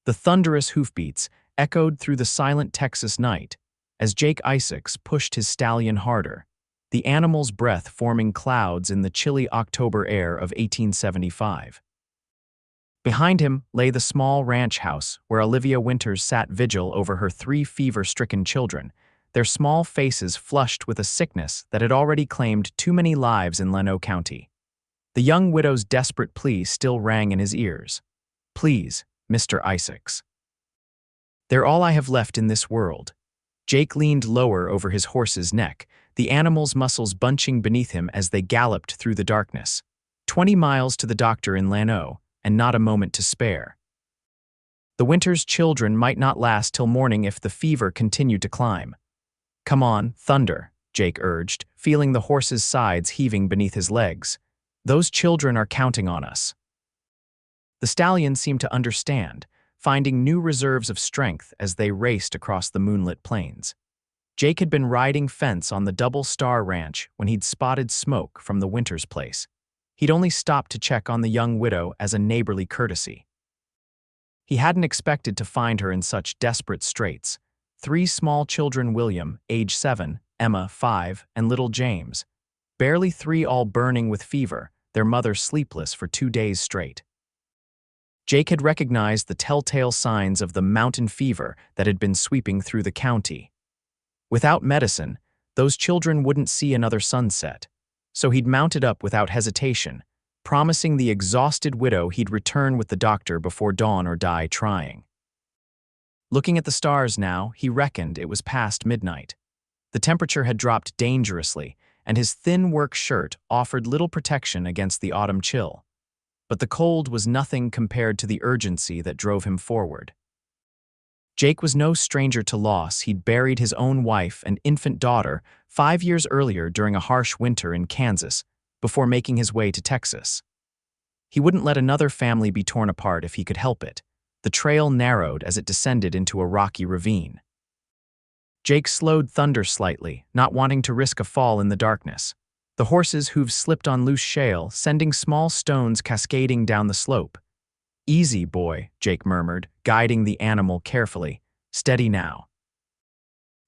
The thunderous hoofbeats echoed through the silent Texas night as Jake Isaacs pushed his stallion harder, the animal's breath forming clouds in the chilly October air of 1875. Behind him lay the small ranch house where Olivia Winters sat vigil over her 3 fever-stricken children, their small faces flushed with a sickness that had already claimed too many lives in Llano County. The young widow's desperate plea still rang in his ears. "Please, Mr. Isaacs. They're all I have left in this world." Jake leaned lower over his horse's neck, the animal's muscles bunching beneath him as they galloped through the darkness. 20 miles to the doctor in Llano, and not a moment to spare. The Winters' children might not last till morning if the fever continued to climb. "Come on, Thunder," Jake urged, feeling the horse's sides heaving beneath his legs. "Those children are counting on us." The stallion seemed to understand, finding new reserves of strength as they raced across the moonlit plains. Jake had been riding fence on the Double Star Ranch when he'd spotted smoke from the Winters place. He'd only stopped to check on the young widow as a neighborly courtesy. He hadn't expected to find her in such desperate straits. 3 small children, William, age 7, Emma, 5, and little James. Barely 3, all burning with fever, their mother sleepless for 2 days straight. Jake had recognized the telltale signs of the mountain fever that had been sweeping through the county. Without medicine, those children wouldn't see another sunset, so he'd mounted up without hesitation, promising the exhausted widow he'd return with the doctor before dawn or die trying. Looking at the stars now, he reckoned it was past midnight. The temperature had dropped dangerously, and his thin work shirt offered little protection against the autumn chill. But the cold was nothing compared to the urgency that drove him forward. Jake was no stranger to loss. He'd buried his own wife and infant daughter 5 years earlier during a harsh winter in Kansas, before making his way to Texas. He wouldn't let another family be torn apart if he could help it. The trail narrowed as it descended into a rocky ravine. Jake slowed Thunder slightly, not wanting to risk a fall in the darkness. The horse's hooves slipped on loose shale, sending small stones cascading down the slope. "Easy, boy," Jake murmured, guiding the animal carefully. "Steady now."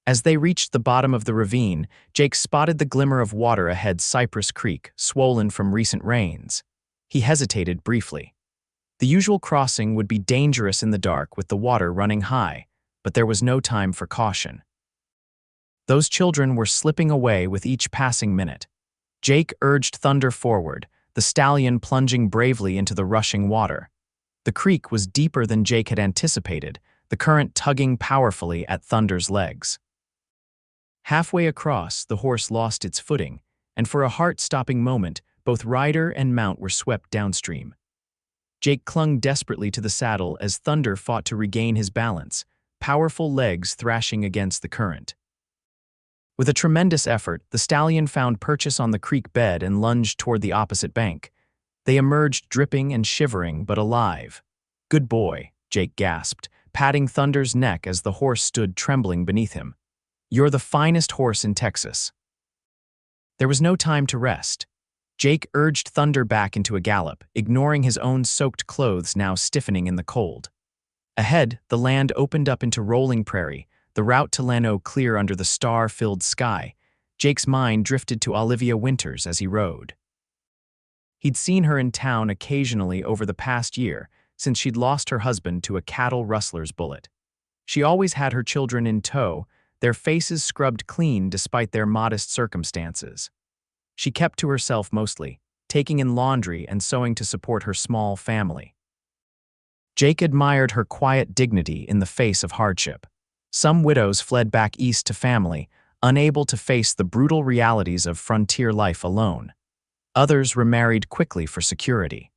As they reached the bottom of the ravine, Jake spotted the glimmer of water ahead, Cypress Creek, swollen from recent rains. He hesitated briefly. The usual crossing would be dangerous in the dark with the water running high, but there was no time for caution. Those children were slipping away with each passing minute. Jake urged Thunder forward, the stallion plunging bravely into the rushing water. The creek was deeper than Jake had anticipated, the current tugging powerfully at Thunder's legs. Halfway across, the horse lost its footing, and for a heart-stopping moment, both rider and mount were swept downstream. Jake clung desperately to the saddle as Thunder fought to regain his balance, powerful legs thrashing against the current. With a tremendous effort, the stallion found purchase on the creek bed and lunged toward the opposite bank. They emerged dripping and shivering, but alive. "Good boy," Jake gasped, patting Thunder's neck as the horse stood trembling beneath him. "You're the finest horse in Texas." There was no time to rest. Jake urged Thunder back into a gallop, ignoring his own soaked clothes now stiffening in the cold. Ahead, the land opened up into rolling prairie, the route to Llano clear under the star-filled sky. Jake's mind drifted to Olivia Winters as he rode. He'd seen her in town occasionally over the past year, since she'd lost her husband to a cattle rustler's bullet. She always had her children in tow, their faces scrubbed clean despite their modest circumstances. She kept to herself mostly, taking in laundry and sewing to support her small family. Jake admired her quiet dignity in the face of hardship. Some widows fled back east to family, unable to face the brutal realities of frontier life alone. Others remarried quickly for security.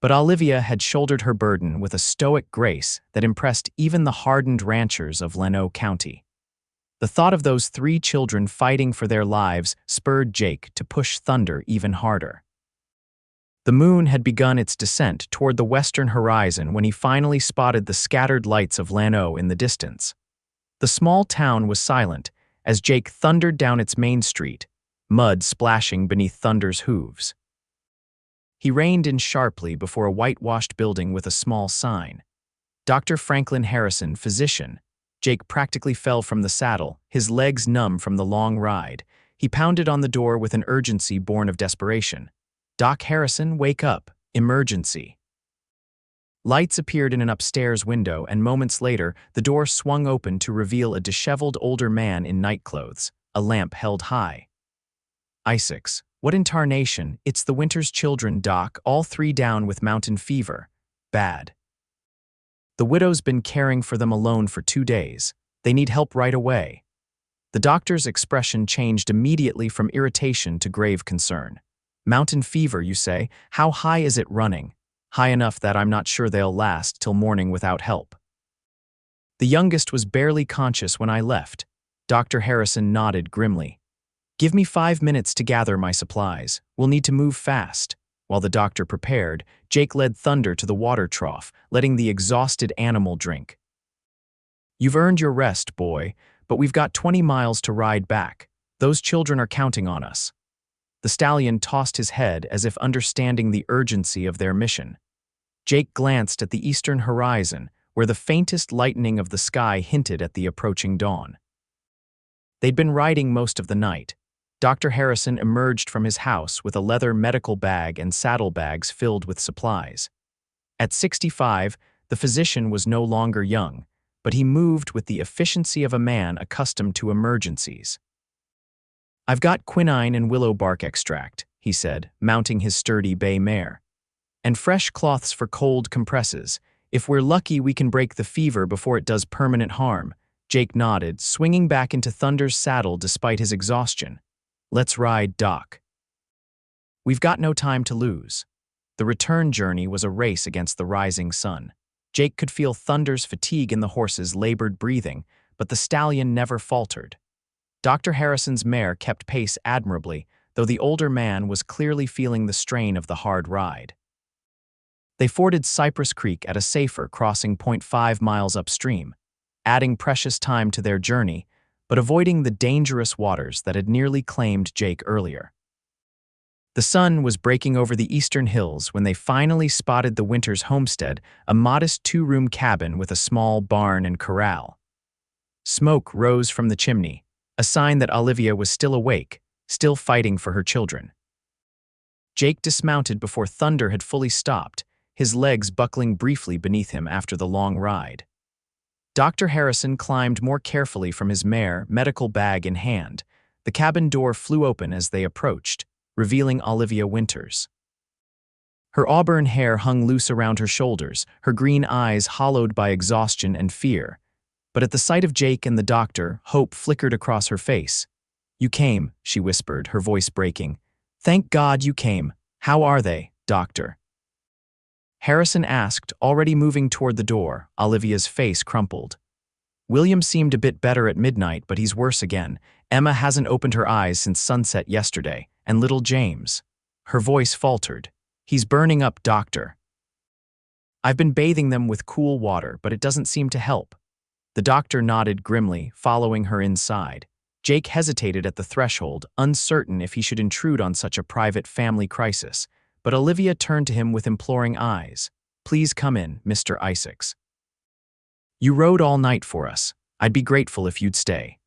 But Olivia had shouldered her burden with a stoic grace that impressed even the hardened ranchers of Llano County. The thought of those 3 children fighting for their lives spurred Jake to push Thunder even harder. The moon had begun its descent toward the western horizon when he finally spotted the scattered lights of Llano in the distance. The small town was silent as Jake thundered down its main street, mud splashing beneath Thunder's hooves. He reined in sharply before a whitewashed building with a small sign, Dr. Franklin Harrison, physician. Jake practically fell from the saddle, his legs numb from the long ride. He pounded on the door with an urgency born of desperation. "Doc Harrison, wake up. Emergency." Lights appeared in an upstairs window, and moments later, the door swung open to reveal a disheveled older man in nightclothes, a lamp held high. "Isaacs, what in tarnation? It's the Winters children, Doc, all three down with mountain fever. Bad. The widow's been caring for them alone for 2 days. They need help right away." The doctor's expression changed immediately from irritation to grave concern. "Mountain fever, you say? How high is it running?" "High enough that I'm not sure they'll last till morning without help." "The youngest was barely conscious when I left." Dr. Harrison nodded grimly. "Give me 5 minutes to gather my supplies. We'll need to move fast." While the doctor prepared, Jake led Thunder to the water trough, letting the exhausted animal drink. "You've earned your rest, boy, but we've got 20 miles to ride back. Those children are counting on us." The stallion tossed his head as if understanding the urgency of their mission. Jake glanced at the eastern horizon, where the faintest lightening of the sky hinted at the approaching dawn. They'd been riding most of the night. Dr. Harrison emerged from his house with a leather medical bag and saddlebags filled with supplies. At 65, the physician was no longer young, but he moved with the efficiency of a man accustomed to emergencies. "I've got quinine and willow bark extract," he said, mounting his sturdy bay mare. "And fresh cloths for cold compresses. If we're lucky, we can break the fever before it does permanent harm." Jake nodded, swinging back into Thunder's saddle despite his exhaustion. "Let's ride, Doc." "We've got no time to lose." The return journey was a race against the rising sun. Jake could feel Thunder's fatigue in the horse's labored breathing, but the stallion never faltered. Dr. Harrison's mare kept pace admirably, though the older man was clearly feeling the strain of the hard ride. They forded Cypress Creek at a safer crossing 0.5 miles upstream, adding precious time to their journey, but avoiding the dangerous waters that had nearly claimed Jake earlier. The sun was breaking over the eastern hills when they finally spotted the Winters homestead, a modest 2-room cabin with a small barn and corral. Smoke rose from the chimney, a sign that Olivia was still awake, still fighting for her children. Jake dismounted before Thunder had fully stopped, his legs buckling briefly beneath him after the long ride. Dr. Harrison climbed more carefully from his mare, medical bag in hand. The cabin door flew open as they approached, revealing Olivia Winters. Her auburn hair hung loose around her shoulders, her green eyes hollowed by exhaustion and fear. But at the sight of Jake and the doctor, hope flickered across her face. "You came," she whispered, her voice breaking. "Thank God you came. How are they, doctor?" Harrison asked, already moving toward the door. Olivia's face crumpled. "William seemed a bit better at midnight, but he's worse again. Emma hasn't opened her eyes since sunset yesterday. And little James." Her voice faltered. "He's burning up, doctor." "I've been bathing them with cool water, but it doesn't seem to help." The doctor nodded grimly, following her inside. Jake hesitated at the threshold, uncertain if he should intrude on such a private family crisis. But Olivia turned to him with imploring eyes. "Please come in, Mr. Isaacs. You rode all night for us. I'd be grateful if you'd stay."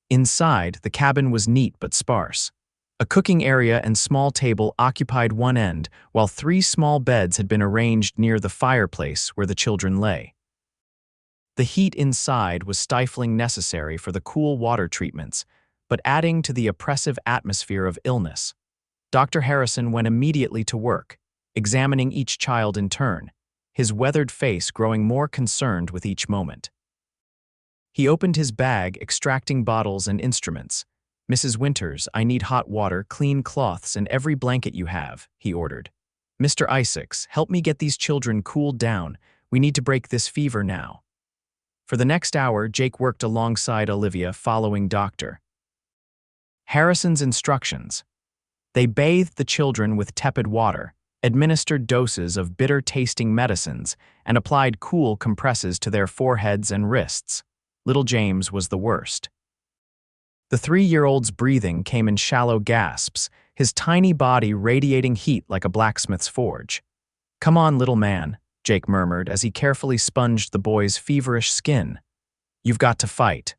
Inside, the cabin was neat but sparse. A cooking area and small table occupied one end, while 3 small beds had been arranged near the fireplace where the children lay. The heat inside was stifling, necessary for the cool water treatments, but adding to the oppressive atmosphere of illness. Dr. Harrison went immediately to work, examining each child in turn, his weathered face growing more concerned with each moment. He opened his bag, extracting bottles and instruments. "Mrs. Winters, I need hot water, clean cloths, and every blanket you have," he ordered. "Mr. Isaacs, help me get these children cooled down. We need to break this fever now." For the next hour, Jake worked alongside Olivia, following Dr. Harrison's instructions. They bathed the children with tepid water, administered doses of bitter-tasting medicines, and applied cool compresses to their foreheads and wrists. Little James was the worst. The 3-year-old's breathing came in shallow gasps, his tiny body radiating heat like a blacksmith's forge. "Come on, little man," Jake murmured as he carefully sponged the boy's feverish skin. "You've got to fight."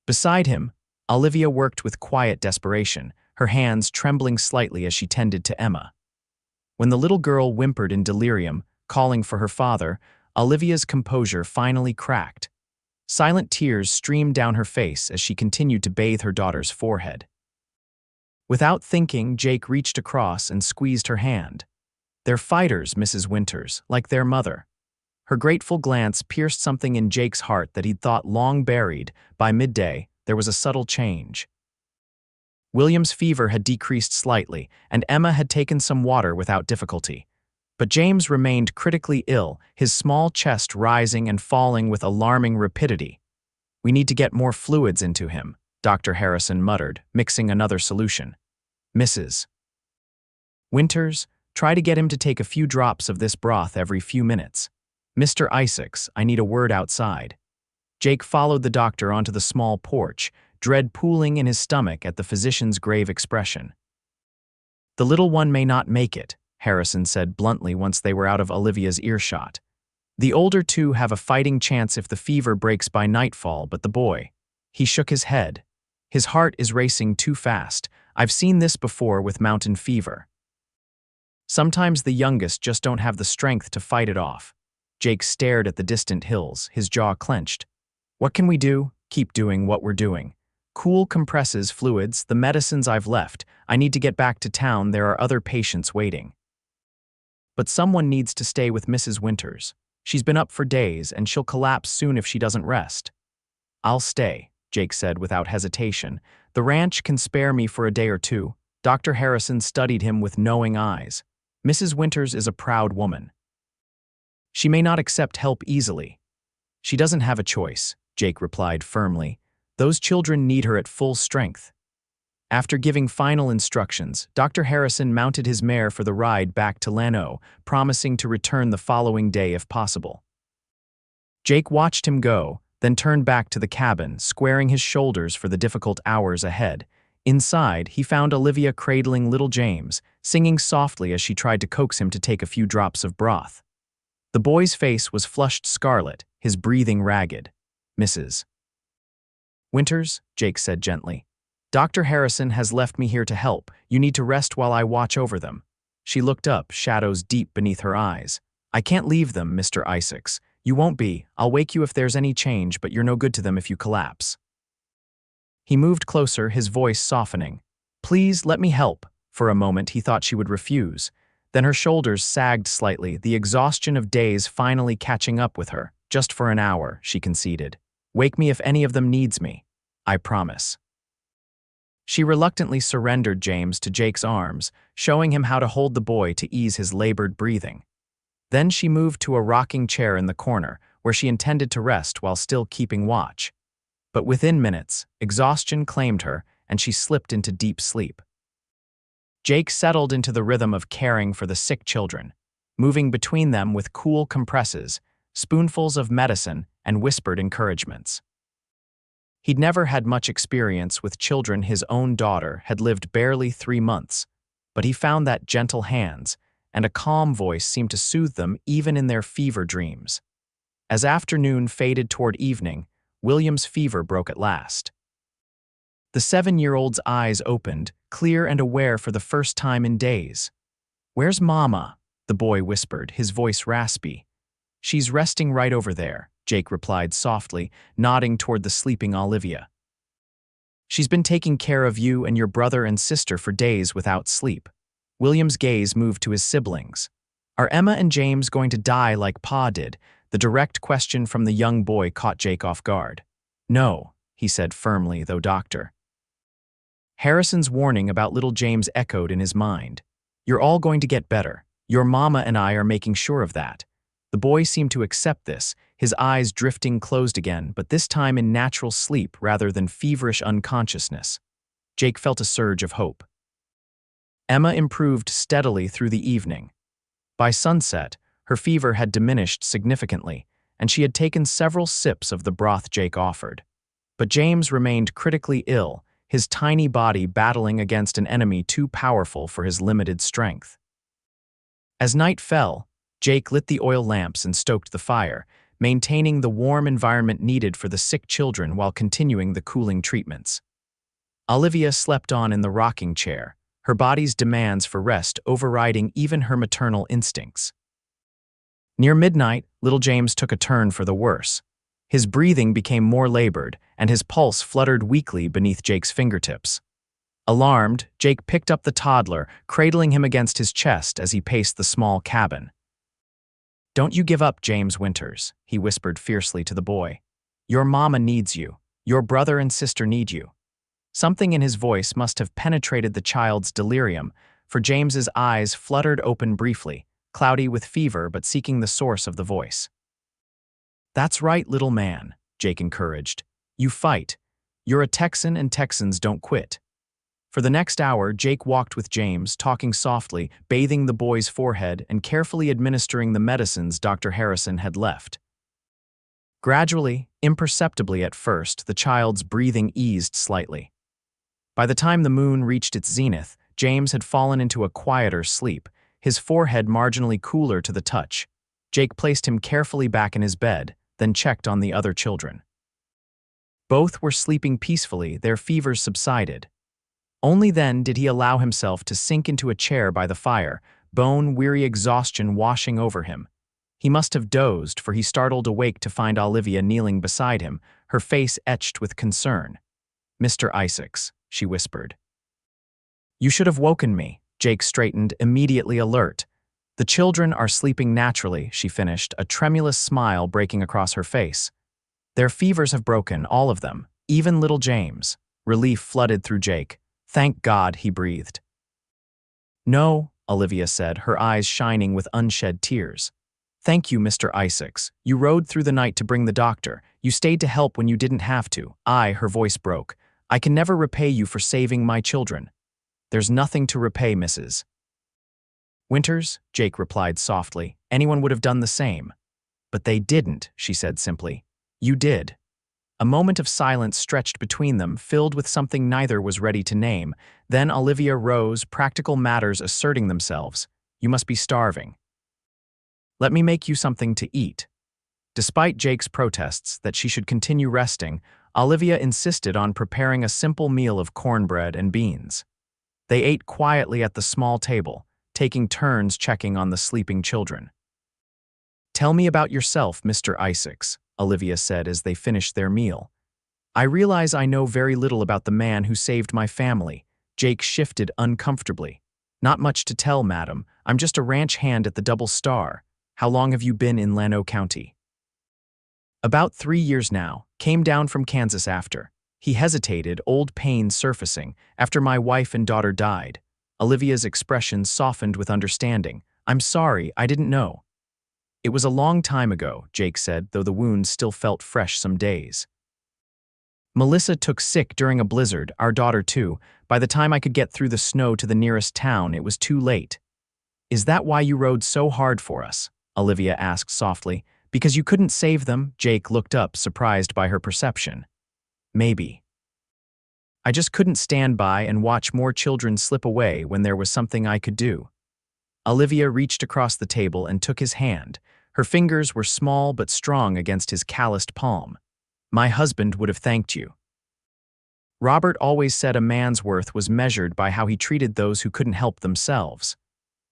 Beside him, Olivia worked with quiet desperation, her hands trembling slightly as she tended to Emma. When the little girl whimpered in delirium, calling for her father, Olivia's composure finally cracked. Silent tears streamed down her face as she continued to bathe her daughter's forehead. Without thinking, Jake reached across and squeezed her hand. "They're fighters, Mrs. Winters, like their mother." Her grateful glance pierced something in Jake's heart that he'd thought long buried. By midday, there was a subtle change. William's fever had decreased slightly, and Emma had taken some water without difficulty. But James remained critically ill, his small chest rising and falling with alarming rapidity. "We need to get more fluids into him," Dr. Harrison muttered, mixing another solution. "Mrs. Winters, try to get him to take a few drops of this broth every few minutes. Mr. Isaacs, I need a word outside." Jake followed the doctor onto the small porch, dread pooling in his stomach at the physician's grave expression. "The little one may not make it," Harrison said bluntly once they were out of Olivia's earshot. "The older two have a fighting chance if the fever breaks by nightfall, but the boy—" He shook his head. "His heart is racing too fast. I've seen this before with mountain fever. Sometimes the youngest just don't have the strength to fight it off." Jake stared at the distant hills, his jaw clenched. "What can we do?" "Keep doing what we're doing. Cool compresses, fluids, the medicines I've left. I need to get back to town, there are other patients waiting." "But someone needs to stay with Mrs. Winters. She's been up for days, and she'll collapse soon if she doesn't rest." "I'll stay," Jake said without hesitation. "The ranch can spare me for a day or two." Dr. Harrison studied him with knowing eyes. "Mrs. Winters is a proud woman. She may not accept help easily." "She doesn't have a choice," Jake replied firmly. "Those children need her at full strength." After giving final instructions, Dr. Harrison mounted his mare for the ride back to Lano, promising to return the following day if possible. Jake watched him go, then turned back to the cabin, squaring his shoulders for the difficult hours ahead. Inside, he found Olivia cradling little James, singing softly as she tried to coax him to take a few drops of broth. The boy's face was flushed scarlet, his breathing ragged. "Mrs. Winters," Jake said gently, "Dr. Harrison has left me here to help. You need to rest while I watch over them." She looked up, shadows deep beneath her eyes. "I can't leave them, Mr. Isaacs. You won't be. I'll wake you if there's any change, but you're no good to them if you collapse." He moved closer, his voice softening. "Please, let me help." For a moment, he thought she would refuse. Then her shoulders sagged slightly, the exhaustion of days finally catching up with her. "Just for an hour," she conceded. "Wake me if any of them needs me. I promise." She reluctantly surrendered James to Jake's arms, showing him how to hold the boy to ease his labored breathing. Then she moved to a rocking chair in the corner, where she intended to rest while still keeping watch. But within minutes, exhaustion claimed her, and she slipped into deep sleep. Jake settled into the rhythm of caring for the sick children, moving between them with cool compresses, spoonfuls of medicine, and whispered encouragements. He'd never had much experience with children. His own daughter had lived barely 3 months, but he found that gentle hands and a calm voice seemed to soothe them even in their fever dreams. As afternoon faded toward evening, William's fever broke at last. The 7-year-old's eyes opened, clear and aware for the first time in days. "Where's Mama?" the boy whispered, his voice raspy. "She's resting right over there," Jake replied softly, nodding toward the sleeping Olivia. "She's been taking care of you and your brother and sister for days without sleep." William's gaze moved to his siblings. "Are Emma and James going to die like Pa did?" The direct question from the young boy caught Jake off guard. "No," he said firmly, though doctor. Harrison's warning about little James echoed in his mind. "You're all going to get better. Your mama and I are making sure of that." The boy seemed to accept this, his eyes drifting closed again, but this time in natural sleep rather than feverish unconsciousness. Jake felt a surge of hope. Emma improved steadily through the evening. By sunset, her fever had diminished significantly, and she had taken several sips of the broth Jake offered. But James remained critically ill, his tiny body battling against an enemy too powerful for his limited strength. As night fell, Jake lit the oil lamps and stoked the fire, maintaining the warm environment needed for the sick children while continuing the cooling treatments. Olivia slept on in the rocking chair, her body's demands for rest overriding even her maternal instincts. Near midnight, little James took a turn for the worse. His breathing became more labored, and his pulse fluttered weakly beneath Jake's fingertips. Alarmed, Jake picked up the toddler, cradling him against his chest as he paced the small cabin. "Don't you give up, James Winters," he whispered fiercely to the boy. "Your mama needs you. Your brother and sister need you." Something in his voice must have penetrated the child's delirium, for James's eyes fluttered open briefly, cloudy with fever but seeking the source of the voice. "That's right, little man," Jake encouraged. "You fight. You're a Texan and Texans don't quit." For the next hour, Jake walked with James, talking softly, bathing the boy's forehead, and carefully administering the medicines Dr. Harrison had left. Gradually, imperceptibly at first, the child's breathing eased slightly. By the time the moon reached its zenith, James had fallen into a quieter sleep, his forehead marginally cooler to the touch. Jake placed him carefully back in his bed, then checked on the other children. Both were sleeping peacefully, their fevers subsided. Only then did he allow himself to sink into a chair by the fire, bone-weary exhaustion washing over him. He must have dozed, for he startled awake to find Olivia kneeling beside him, her face etched with concern. "Mr. Isaacs," she whispered. "You should have woken me." Jake straightened, immediately alert. "The children are sleeping naturally," she finished, a tremulous smile breaking across her face. "Their fevers have broken, all of them, even little James." Relief flooded through Jake. "Thank God," he breathed. "No," Olivia said, her eyes shining with unshed tears. "Thank you, Mr. Isaacs. You rode through the night to bring the doctor. You stayed to help when you didn't have to." Her voice broke. "I can never repay you for saving my children." "There's nothing to repay, Mrs. Winters," Jake replied softly. "Anyone would have done the same." "But they didn't," she said simply. "You did." A moment of silence stretched between them, filled with something neither was ready to name. Then Olivia rose, practical matters asserting themselves. "You must be starving. Let me make you something to eat." Despite Jake's protests that she should continue resting, Olivia insisted on preparing a simple meal of cornbread and beans. They ate quietly at the small table, taking turns checking on the sleeping children. "Tell me about yourself, Mr. Isaacs," Olivia said as they finished their meal. "I realize I know very little about the man who saved my family." Jake shifted uncomfortably. "Not much to tell, madam. I'm just a ranch hand at the Double Star. How long have you been in Llano County?" "About 3 years now. Came down from Kansas after." He hesitated, old pain surfacing, "After my wife and daughter died." Olivia's expression softened with understanding. "I'm sorry, I didn't know." "It was a long time ago," Jake said, though the wound still felt fresh some days. "Melissa took sick during a blizzard, our daughter too. By the time I could get through the snow to the nearest town, it was too late." "Is that why you rode so hard for us?" Olivia asked softly. "Because you couldn't save them?" Jake looked up, surprised by her perception. "Maybe. I just couldn't stand by and watch more children slip away when there was something I could do." Olivia reached across the table and took his hand. Her fingers were small but strong against his calloused palm. "My husband would have thanked you. Robert always said a man's worth was measured by how he treated those who couldn't help themselves."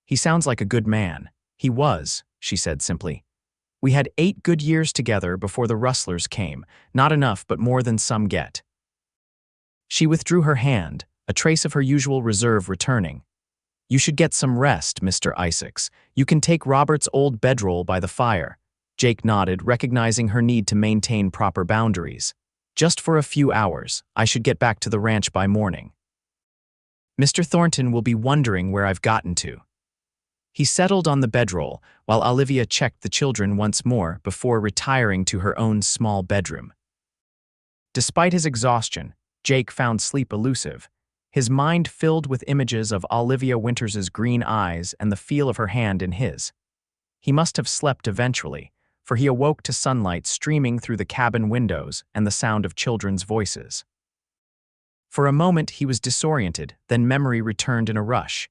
"He sounds like a good man." "He was," she said simply. "We had 8 good years together before the rustlers came. Not enough, but more than some get." She withdrew her hand, a trace of her usual reserve returning. "You should get some rest, Mr. Isaacs. You can take Robert's old bedroll by the fire." Jake nodded, recognizing her need to maintain proper boundaries. "Just for a few hours. I should get back to the ranch by morning. Mr. Thornton will be wondering where I've gotten to." He settled on the bedroll, while Olivia checked the children once more before retiring to her own small bedroom. Despite his exhaustion, Jake found sleep elusive, his mind filled with images of Olivia Winters's green eyes and the feel of her hand in his. He must have slept eventually, for he awoke to sunlight streaming through the cabin windows and the sound of children's voices. For a moment he was disoriented, then memory returned in a rush.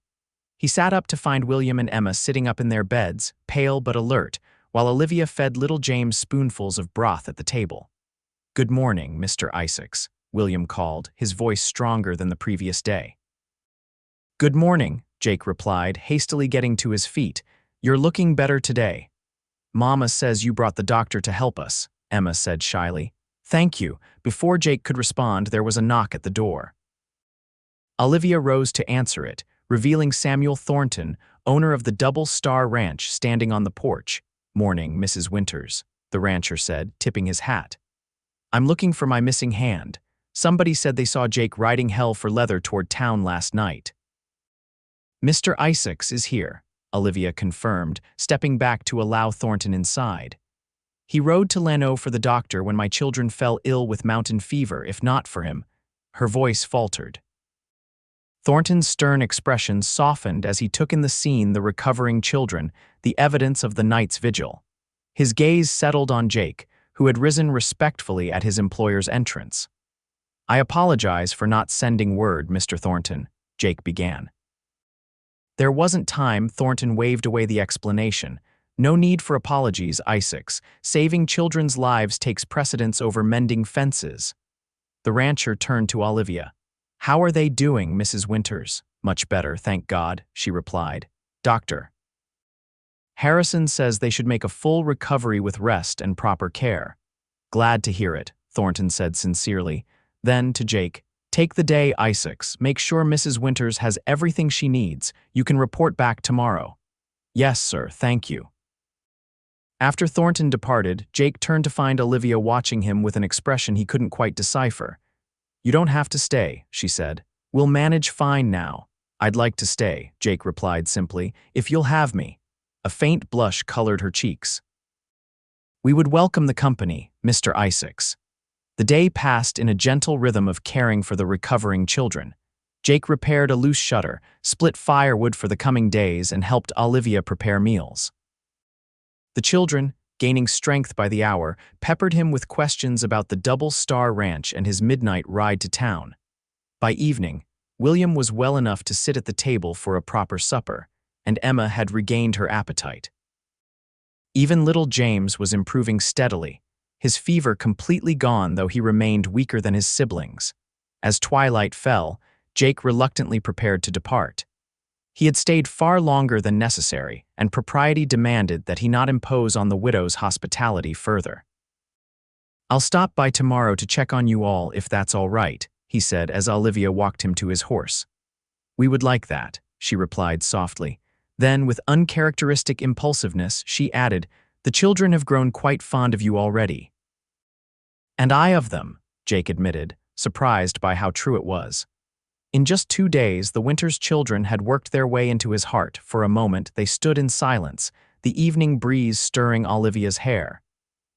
He sat up to find William and Emma sitting up in their beds, pale but alert, while Olivia fed little James spoonfuls of broth at the table. "Good morning, Mr. Isaacs," William called, his voice stronger than the previous day. "Good morning," Jake replied, hastily getting to his feet. "You're looking better today." "Mama says you brought the doctor to help us," Emma said shyly. "Thank you." Before Jake could respond, there was a knock at the door. Olivia rose to answer it, revealing Samuel Thornton, owner of the Double Star Ranch, standing on the porch. "Morning, Mrs. Winters," the rancher said, tipping his hat. "I'm looking for my missing hand. Somebody said they saw Jake riding hell for leather toward town last night." "Mr. Isaacs is here," Olivia confirmed, stepping back to allow Thornton inside. "He rode to Lano for the doctor when my children fell ill with mountain fever. If not for him." Her voice faltered. Thornton's stern expression softened as he took in the scene: the recovering children, the evidence of the night's vigil. His gaze settled on Jake, who had risen respectfully at his employer's entrance. "I apologize for not sending word, Mr. Thornton," Jake began. "There wasn't time," Thornton waved away the explanation. "No need for apologies, Isaacs. Saving children's lives takes precedence over mending fences." The rancher turned to Olivia. "How are they doing, Mrs. Winters?" "Much better, thank God," she replied. "Doctor Harrison says they should make a full recovery with rest and proper care." "Glad to hear it," Thornton said sincerely. Then, to Jake, "Take the day, Isaacs. Make sure Mrs. Winters has everything she needs. You can report back tomorrow." "Yes, sir, thank you." After Thornton departed, Jake turned to find Olivia watching him with an expression he couldn't quite decipher. "You don't have to stay," she said. "We'll manage fine now." "I'd like to stay," Jake replied simply, "if you'll have me." A faint blush colored her cheeks. "We would welcome the company, Mr. Isaacs." The day passed in a gentle rhythm of caring for the recovering children. Jake repaired a loose shutter, split firewood for the coming days, and helped Olivia prepare meals. The children, gaining strength by the hour, peppered him with questions about the Double Star Ranch and his midnight ride to town. By evening, William was well enough to sit at the table for a proper supper, and Emma had regained her appetite. Even little James was improving steadily, his fever completely gone, though he remained weaker than his siblings. As twilight fell, Jake reluctantly prepared to depart. He had stayed far longer than necessary, and propriety demanded that he not impose on the widow's hospitality further. "I'll stop by tomorrow to check on you all, if that's all right," he said as Olivia walked him to his horse. "We would like that," she replied softly. Then, with uncharacteristic impulsiveness, she added, "The children have grown quite fond of you already." "And I of them," Jake admitted, surprised by how true it was. In just 2 days, the Winters children had worked their way into his heart. For a moment, they stood in silence, the evening breeze stirring Olivia's hair.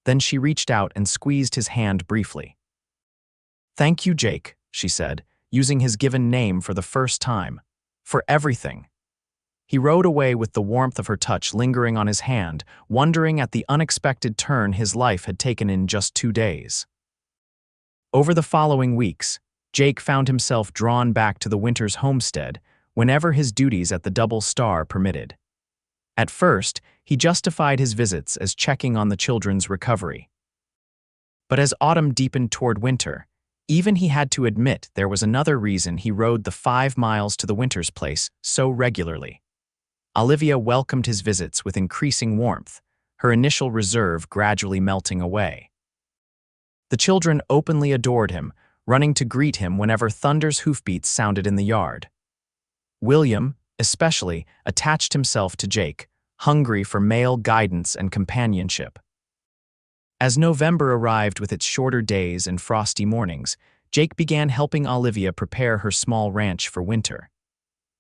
Then she reached out and squeezed his hand briefly. "Thank you, Jake," she said, using his given name for the first time. "For everything." He rode away with the warmth of her touch lingering on his hand, wondering at the unexpected turn his life had taken in just 2 days. Over the following weeks, Jake found himself drawn back to the Winters homestead whenever his duties at the Double Star permitted. At first, he justified his visits as checking on the children's recovery. But as autumn deepened toward winter, even he had to admit there was another reason he rode the 5 miles to the Winters place so regularly. Olivia welcomed his visits with increasing warmth, her initial reserve gradually melting away. The children openly adored him, running to greet him whenever Thunder's hoofbeats sounded in the yard. William, especially, attached himself to Jake, hungry for male guidance and companionship. As November arrived with its shorter days and frosty mornings, Jake began helping Olivia prepare her small ranch for winter.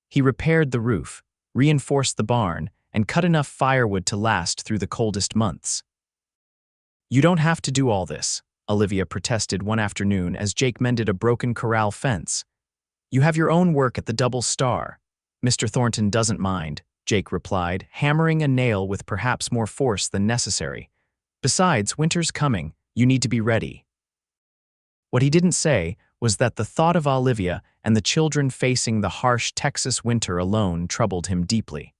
He repaired the roof, reinforced the barn, and cut enough firewood to last through the coldest months. "You don't have to do all this," Olivia protested one afternoon as Jake mended a broken corral fence. "You have your own work at the Double Star." "Mr. Thornton doesn't mind," Jake replied, hammering a nail with perhaps more force than necessary. "Besides, winter's coming. You need to be ready." What he didn't say was that the thought of Olivia and the children facing the harsh Texas winter alone troubled him deeply.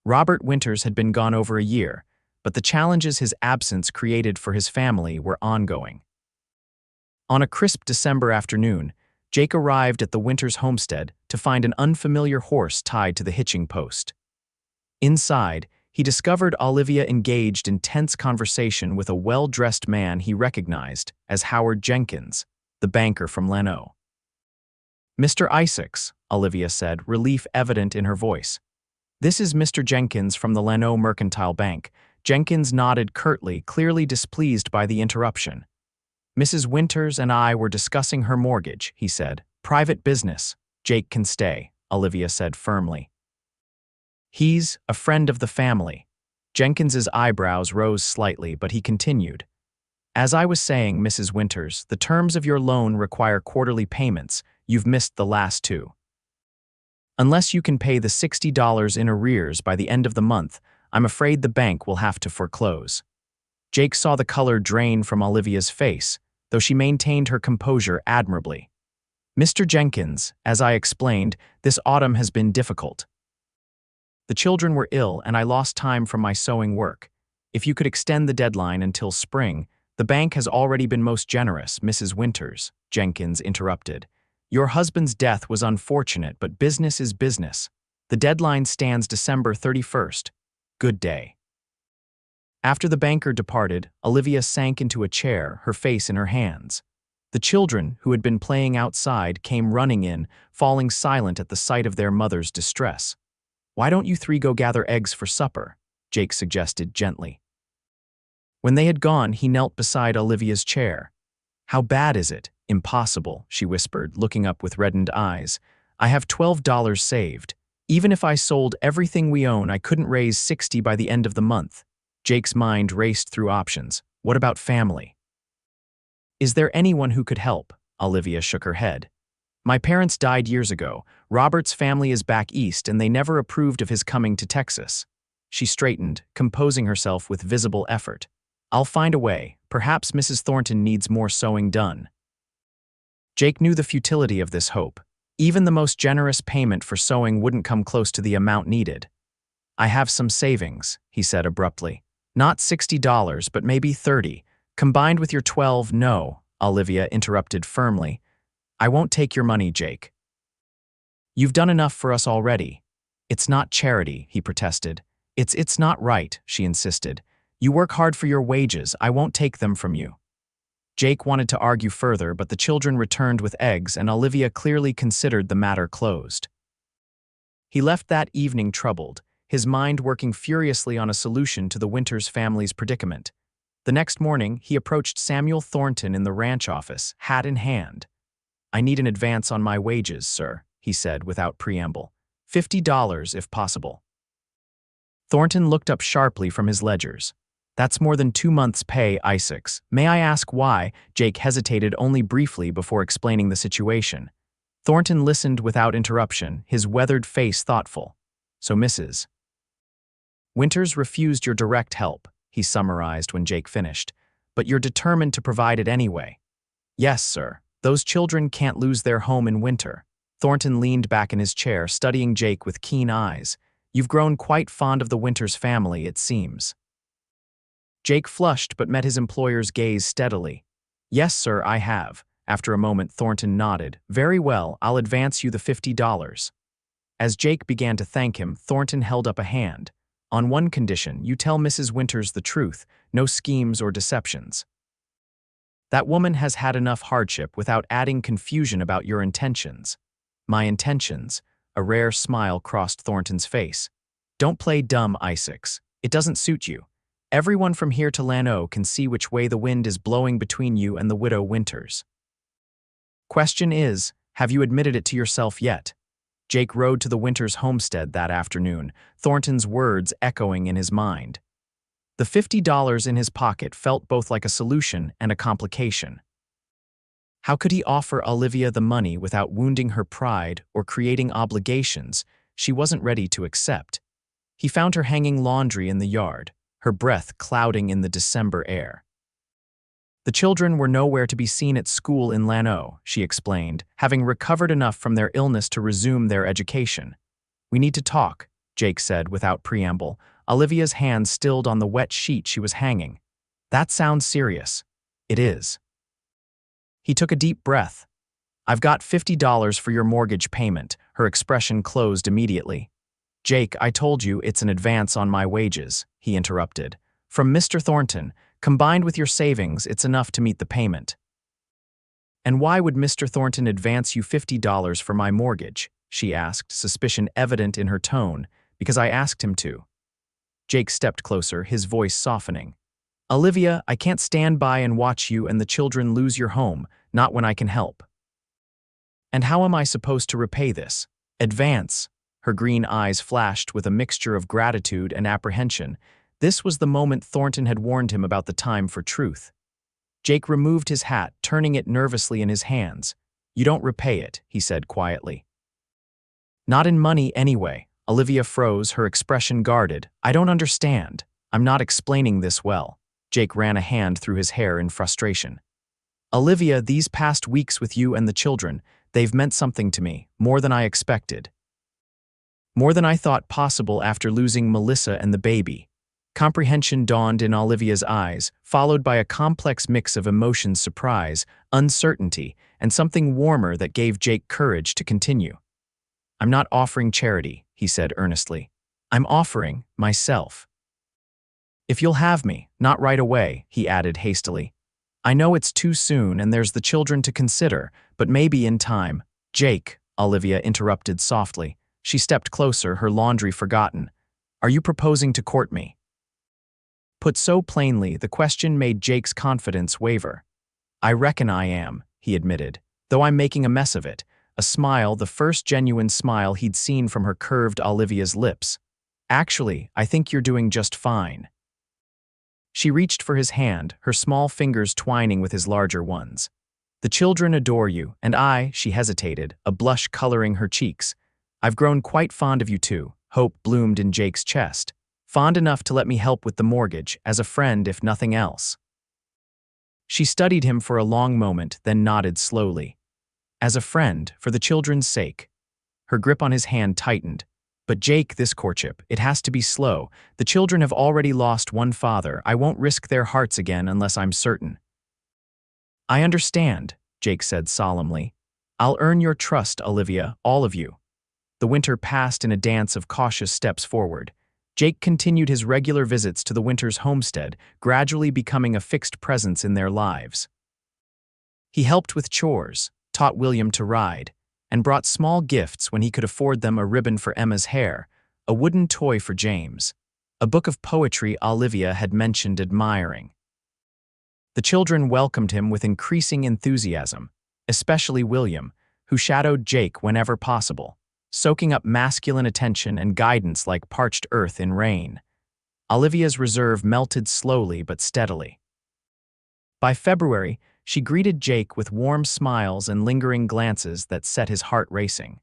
Robert Winters had been gone over a year, but the challenges his absence created for his family were ongoing. On a crisp December afternoon, Jake arrived at the Winters homestead to find an unfamiliar horse tied to the hitching post. Inside, he discovered Olivia engaged in tense conversation with a well-dressed man he recognized as Howard Jenkins, the banker from Lano. "Mr. Isaacs," Olivia said, relief evident in her voice. "This is Mr. Jenkins from the Lano Mercantile Bank." Jenkins nodded curtly, clearly displeased by the interruption. "Mrs. Winters and I were discussing her mortgage," he said. "Private business. Jake can stay," Olivia said firmly. "He's a friend of the family." Jenkins's eyebrows rose slightly, but he continued. "As I was saying, Mrs. Winters, the terms of your loan require quarterly payments. You've missed the last two. Unless you can pay the $60 in arrears by the end of the month, I'm afraid the bank will have to foreclose." Jake saw the color drain from Olivia's face, though she maintained her composure admirably. "Mr. Jenkins, as I explained, this autumn has been difficult. The children were ill and I lost time from my sewing work. If you could extend the deadline until spring, the bank has already been most generous." "Mrs. Winters," Jenkins interrupted. "Your husband's death was unfortunate, but business is business. The deadline stands December 31st. Good day." After the banker departed, Olivia sank into a chair, her face in her hands. The children, who had been playing outside, came running in, falling silent at the sight of their mother's distress. "Why don't you three go gather eggs for supper?" Jake suggested gently. When they had gone, he knelt beside Olivia's chair. "How bad is it?" "Impossible," she whispered, looking up with reddened eyes. "I have $12 saved. Even if I sold everything we own, I couldn't raise $60 by the end of the month." Jake's mind raced through options. What about family? "Is there anyone who could help?" Olivia shook her head. "My parents died years ago. Robert's family is back east, and they never approved of his coming to Texas." She straightened, composing herself with visible effort. "I'll find a way. Perhaps Mrs. Thornton needs more sewing done." Jake knew the futility of this hope. Even the most generous payment for sewing wouldn't come close to the amount needed. "I have some savings," he said abruptly. "Not $60, but maybe 30. Combined with your 12, no," Olivia interrupted firmly. "I won't take your money, Jake. You've done enough for us already." "It's not charity," he protested. It's not right," she insisted. "You work hard for your wages. I won't take them from you." Jake wanted to argue further, but the children returned with eggs, and Olivia clearly considered the matter closed. He left that evening troubled, his mind working furiously on a solution to the Winters family's predicament. The next morning, he approached Samuel Thornton in the ranch office, hat in hand. "I need an advance on my wages, sir," he said without preamble. $50 if possible." Thornton looked up sharply from his ledgers. "That's more than 2 months' pay, Isaacs. May I ask why?" Jake hesitated only briefly before explaining the situation. Thornton listened without interruption, his weathered face thoughtful. "So Mrs. Winters refused your direct help," he summarized when Jake finished, "but you're determined to provide it anyway." "Yes, sir. Those children can't lose their home in winter." Thornton leaned back in his chair, studying Jake with keen eyes. "You've grown quite fond of the Winters family, it seems." Jake flushed but met his employer's gaze steadily. "Yes, sir, I have." After a moment, Thornton nodded. "Very well, I'll advance you the $50. As Jake began to thank him, Thornton held up a hand. "On one condition, you tell Mrs. Winters the truth, no schemes or deceptions. That woman has had enough hardship without adding confusion about your intentions." "My intentions?" A rare smile crossed Thornton's face. "Don't play dumb, Isaacs. It doesn't suit you. Everyone from here to Lano can see which way the wind is blowing between you and the widow Winters. Question is, have you admitted it to yourself yet?" Jake rode to the Winters homestead that afternoon, Thornton's words echoing in his mind. The $50 in his pocket felt both like a solution and a complication. How could he offer Olivia the money without wounding her pride or creating obligations she wasn't ready to accept? He found her hanging laundry in the yard, her breath clouding in the December air. The children were nowhere to be seen at school in Lanneau, she explained, having recovered enough from their illness to resume their education. We need to talk, Jake said without preamble, Olivia's hand stilled on the wet sheet she was hanging. That sounds serious. It is. He took a deep breath. I've got $50 for your mortgage payment. Her expression closed immediately. Jake, I told you it's an advance on my wages, he interrupted. From Mr. Thornton, combined with your savings, it's enough to meet the payment. And why would Mr. Thornton advance you $50 for my mortgage? She asked, suspicion evident in her tone. Because I asked him to. Jake stepped closer, his voice softening. Olivia, I can't stand by and watch you and the children lose your home, not when I can help. And how am I supposed to repay this? Advance. Her green eyes flashed with a mixture of gratitude and apprehension. This was the moment Thornton had warned him about the time for truth. Jake removed his hat, turning it nervously in his hands. You don't repay it, he said quietly. Not in money anyway. Olivia froze, her expression guarded. I don't understand. I'm not explaining this well. Jake ran a hand through his hair in frustration. Olivia, these past weeks with you and the children, they've meant something to me, more than I expected. More than I thought possible after losing Melissa and the baby. Comprehension dawned in Olivia's eyes, followed by a complex mix of emotions: surprise, uncertainty, and something warmer that gave Jake courage to continue. I'm not offering charity, he said earnestly. I'm offering myself. If you'll have me, not right away, he added hastily. I know it's too soon and there's the children to consider, but maybe in time. Jake, Olivia interrupted softly. She stepped closer, her laundry forgotten. Are you proposing to court me? Put so plainly, the question made Jake's confidence waver. I reckon I am, he admitted, though I'm making a mess of it. A smile, the first genuine smile he'd seen from her, curved Olivia's lips. Actually, I think you're doing just fine. She reached for his hand, her small fingers twining with his larger ones. The children adore you, and she hesitated, a blush coloring her cheeks. I've grown quite fond of you too, hope bloomed in Jake's chest. Fond enough to let me help with the mortgage, as a friend if nothing else. She studied him for a long moment, then nodded slowly. As a friend, for the children's sake. Her grip on his hand tightened. But Jake, this courtship, it has to be slow. The children have already lost one father. I won't risk their hearts again unless I'm certain. I understand, Jake said solemnly. I'll earn your trust, Olivia, all of you. The winter passed in a dance of cautious steps forward. Jake continued his regular visits to the Winters homestead, gradually becoming a fixed presence in their lives. He helped with chores, taught William to ride, and brought small gifts when he could afford them: a ribbon for Emma's hair, a wooden toy for James, a book of poetry Olivia had mentioned admiring. The children welcomed him with increasing enthusiasm, especially William, who shadowed Jake whenever possible, soaking up masculine attention and guidance like parched earth in rain. Olivia's reserve melted slowly but steadily. By February, she greeted Jake with warm smiles and lingering glances that set his heart racing.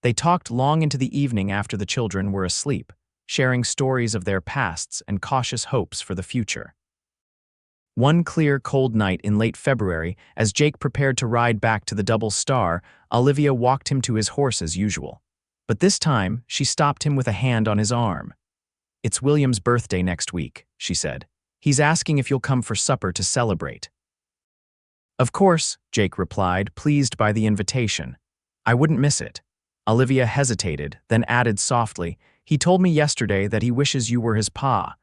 They talked long into the evening after the children were asleep, sharing stories of their pasts and cautious hopes for the future. One clear, cold night in late February, as Jake prepared to ride back to the Double Star, Olivia walked him to his horse as usual. But this time, she stopped him with a hand on his arm. It's William's birthday next week, she said. He's asking if you'll come for supper to celebrate. Of course, Jake replied, pleased by the invitation. I wouldn't miss it. Olivia hesitated, then added softly, he told me yesterday that he wishes you were his pa.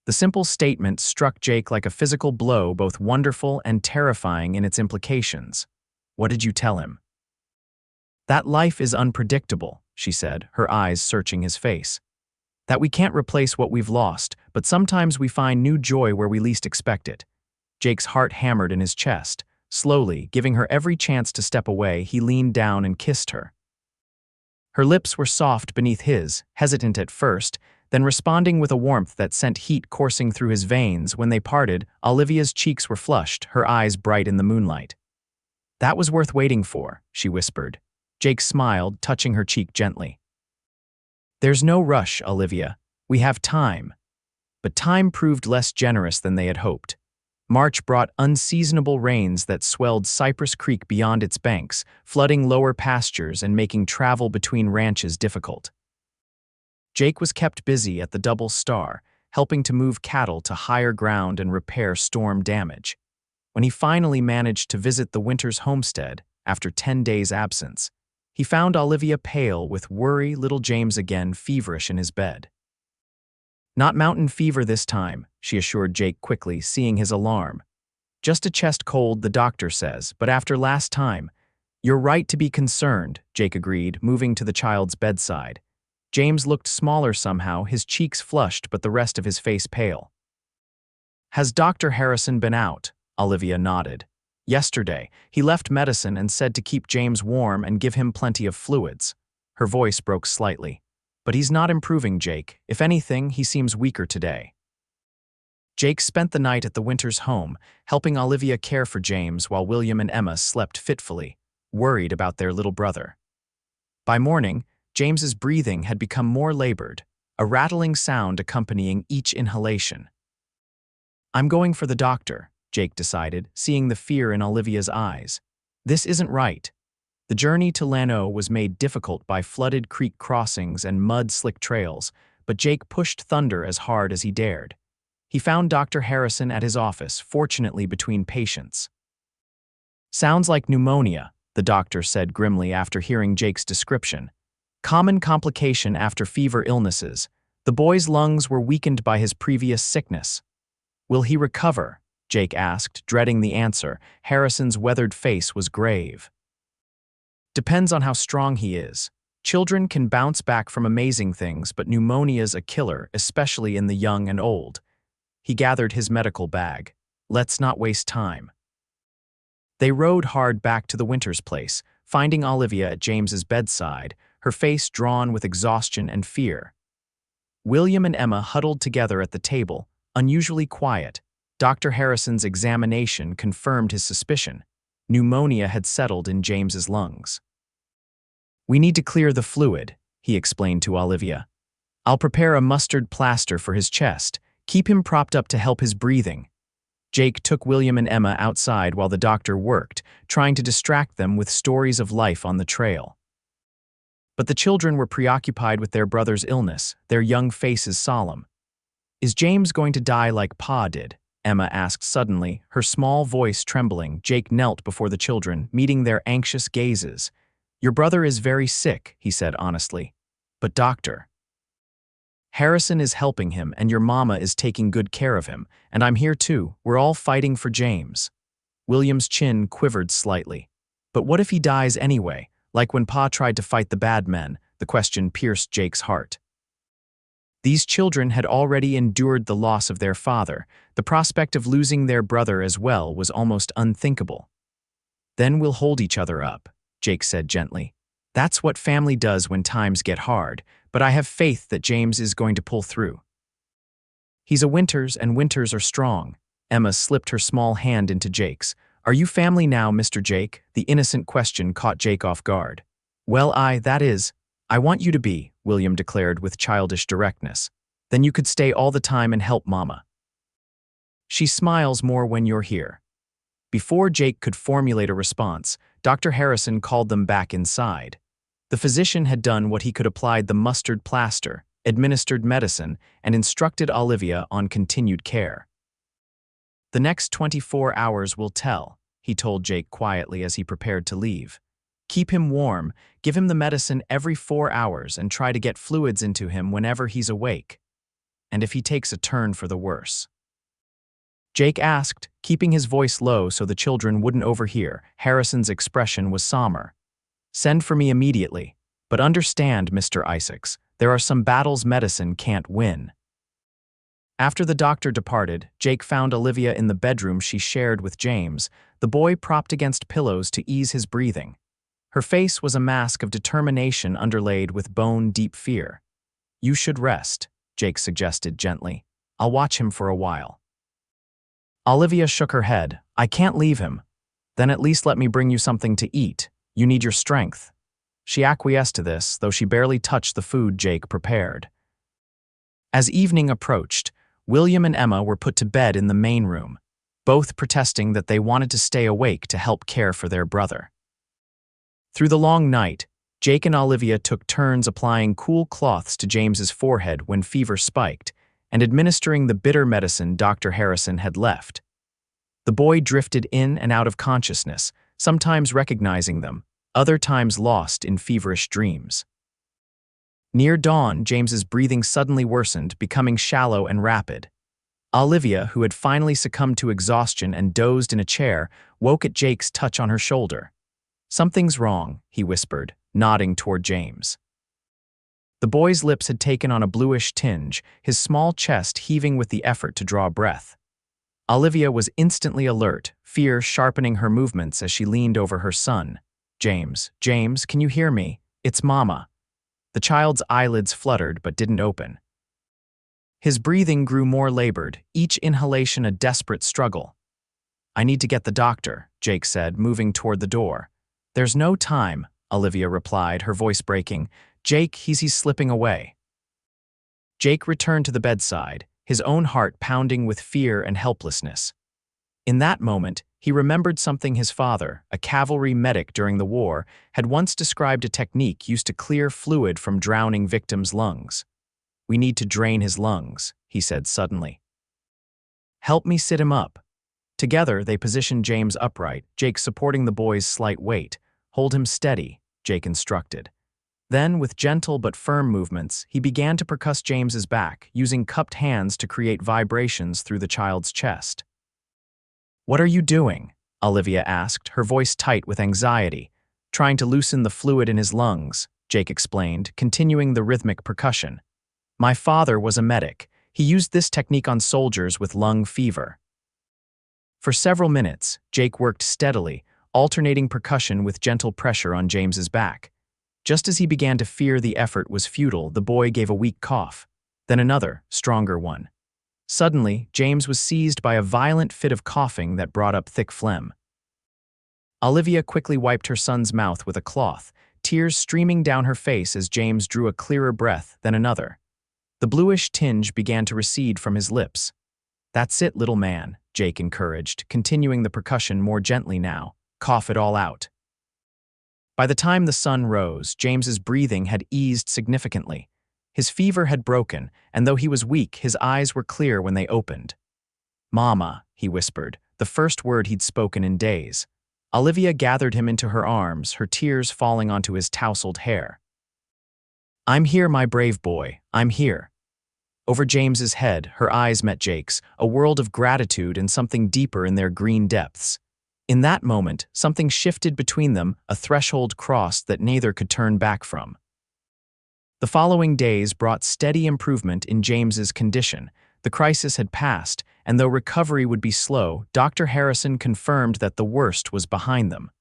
The simple statement struck Jake like a physical blow, both wonderful and terrifying in its implications. What did you tell him? That life is unpredictable, she said, her eyes searching his face. That we can't replace what we've lost, but sometimes we find new joy where we least expect it. Jake's heart hammered in his chest. Slowly, giving her every chance to step away, he leaned down and kissed her. Her lips were soft beneath his, hesitant at first, then responding with a warmth that sent heat coursing through his veins. When they parted, Olivia's cheeks were flushed, her eyes bright in the moonlight. That was worth waiting for, she whispered. Jake smiled, touching her cheek gently. There's no rush, Olivia. We have time. But time proved less generous than they had hoped. March brought unseasonable rains that swelled Cypress Creek beyond its banks, flooding lower pastures and making travel between ranches difficult. Jake was kept busy at the Double Star, helping to move cattle to higher ground and repair storm damage. When he finally managed to visit the Winters homestead, after 10 days' absence, he found Olivia pale with worry, little James again feverish in his bed. "Not mountain fever this time," she assured Jake quickly, seeing his alarm. "Just a chest cold, the doctor says, but after last time." "You're right to be concerned," Jake agreed, moving to the child's bedside. James looked smaller somehow, his cheeks flushed but the rest of his face pale. "Has Dr. Harrison been out?" Olivia nodded. "Yesterday, he left medicine and said to keep James warm and give him plenty of fluids." Her voice broke slightly. "But he's not improving, Jake. If anything, he seems weaker today." Jake spent the night at the Winters home, helping Olivia care for James while William and Emma slept fitfully, worried about their little brother. By morning, James's breathing had become more labored, a rattling sound accompanying each inhalation. "I'm going for the doctor," Jake decided, seeing the fear in Olivia's eyes. "This isn't right." The journey to Llano was made difficult by flooded creek crossings and mud-slick trails, but Jake pushed Thunder as hard as he dared. He found Dr. Harrison at his office, fortunately between patients. "Sounds like pneumonia," the doctor said grimly after hearing Jake's description. "Common complication after fever illnesses. The boy's lungs were weakened by his previous sickness." "Will he recover?" Jake asked, dreading the answer. Harrison's weathered face was grave. "Depends on how strong he is. Children can bounce back from amazing things, but pneumonia's a killer, especially in the young and old." He gathered his medical bag. "Let's not waste time." They rode hard back to the Winters place, finding Olivia at James's bedside, her face drawn with exhaustion and fear. William and Emma huddled together at the table, unusually quiet. Dr. Harrison's examination confirmed his suspicion. Pneumonia had settled in James's lungs. "We need to clear the fluid," he explained to Olivia. "I'll prepare a mustard plaster for his chest. Keep him propped up to help his breathing." Jake took William and Emma outside while the doctor worked, trying to distract them with stories of life on the trail. But the children were preoccupied with their brother's illness, their young faces solemn. "Is James going to die like Pa did?" Emma asked suddenly, her small voice trembling. Jake knelt before the children, meeting their anxious gazes. "Your brother is very sick," he said honestly. "But Doctor Harrison is helping him and your mama is taking good care of him, and I'm here too. We're all fighting for James." William's chin quivered slightly. "But what if he dies anyway, like when Pa tried to fight the bad men?" The question pierced Jake's heart. These children had already endured the loss of their father. The prospect of losing their brother as well was almost unthinkable. "Then we'll hold each other up," Jake said gently. "That's what family does when times get hard, but I have faith that James is going to pull through. He's a Winters, and Winters are strong." Emma slipped her small hand into Jake's. "Are you family now, Mr. Jake?" The innocent question caught Jake off guard. "Well, I want you to be," William declared with childish directness. "Then you could stay all the time and help Mama. She smiles more when you're here." Before Jake could formulate a response, Dr. Harrison called them back inside. The physician had done what he could, applied the mustard plaster, administered medicine, and instructed Olivia on continued care. "The next 24 hours will tell," he told Jake quietly as he prepared to leave. "Keep him warm, give him the medicine every 4 hours, and try to get fluids into him whenever he's awake. And if he takes a turn for the worse." Jake asked, keeping his voice low so the children wouldn't overhear. Harrison's expression was somber. "Send for me immediately. But understand, Mr. Isaacs, there are some battles medicine can't win." After the doctor departed, Jake found Olivia in the bedroom she shared with James, the boy propped against pillows to ease his breathing. Her face was a mask of determination underlaid with bone-deep fear. "You should rest," Jake suggested gently. "I'll watch him for a while." Olivia shook her head. "I can't leave him." "Then at least let me bring you something to eat. You need your strength." She acquiesced to this, though she barely touched the food Jake prepared. As evening approached, William and Emma were put to bed in the main room. both protesting that they wanted to stay awake to help care for their brother. Through the long night, Jake and Olivia took turns applying cool cloths to James's forehead when fever spiked and administering the bitter medicine Dr. Harrison had left. The boy drifted in and out of consciousness, sometimes recognizing them, other times lost in feverish dreams. Near dawn, James's breathing suddenly worsened, becoming shallow and rapid. Olivia, who had finally succumbed to exhaustion and dozed in a chair, woke at Jake's touch on her shoulder. "Something's wrong," he whispered, nodding toward James. The boy's lips had taken on a bluish tinge, his small chest heaving with the effort to draw breath. Olivia was instantly alert, fear sharpening her movements as she leaned over her son. "James, James, can you hear me? It's Mama." The child's eyelids fluttered but didn't open. His breathing grew more labored, each inhalation a desperate struggle. "I need to get the doctor," Jake said, moving toward the door. "There's no time," Olivia replied, her voice breaking. "Jake, he's slipping away." Jake returned to the bedside, his own heart pounding with fear and helplessness. In that moment, he remembered something his father, a cavalry medic during the war, had once described: a technique used to clear fluid from drowning victims' lungs. "We need to drain his lungs," he said suddenly. "Help me sit him up." Together, they positioned James upright, Jake supporting the boy's slight weight. "Hold him steady," Jake instructed. Then, with gentle but firm movements, he began to percuss James's back, using cupped hands to create vibrations through the child's chest. "What are you doing?" Olivia asked, her voice tight with anxiety. "Trying to loosen the fluid in his lungs," Jake explained, continuing the rhythmic percussion. "My father was a medic. He used this technique on soldiers with lung fever." For several minutes, Jake worked steadily, alternating percussion with gentle pressure on James's back. Just as he began to fear the effort was futile, the boy gave a weak cough, then another, stronger one. Suddenly, James was seized by a violent fit of coughing that brought up thick phlegm. Olivia quickly wiped her son's mouth with a cloth, tears streaming down her face as James drew a clearer breath, then another. The bluish tinge began to recede from his lips. "That's it, little man," Jake encouraged, continuing the percussion more gently now. "Cough it all out." By the time the sun rose, James's breathing had eased significantly. His fever had broken, and though he was weak, his eyes were clear when they opened. "Mama," he whispered, the first word he'd spoken in days. Olivia gathered him into her arms, her tears falling onto his tousled hair. "I'm here, my brave boy, I'm here." Over James's head, her eyes met Jake's, a world of gratitude and something deeper in their green depths. In that moment, something shifted between them, a threshold crossed that neither could turn back from. The following days brought steady improvement in James's condition. The crisis had passed, and though recovery would be slow, Dr. Harrison confirmed that the worst was behind them.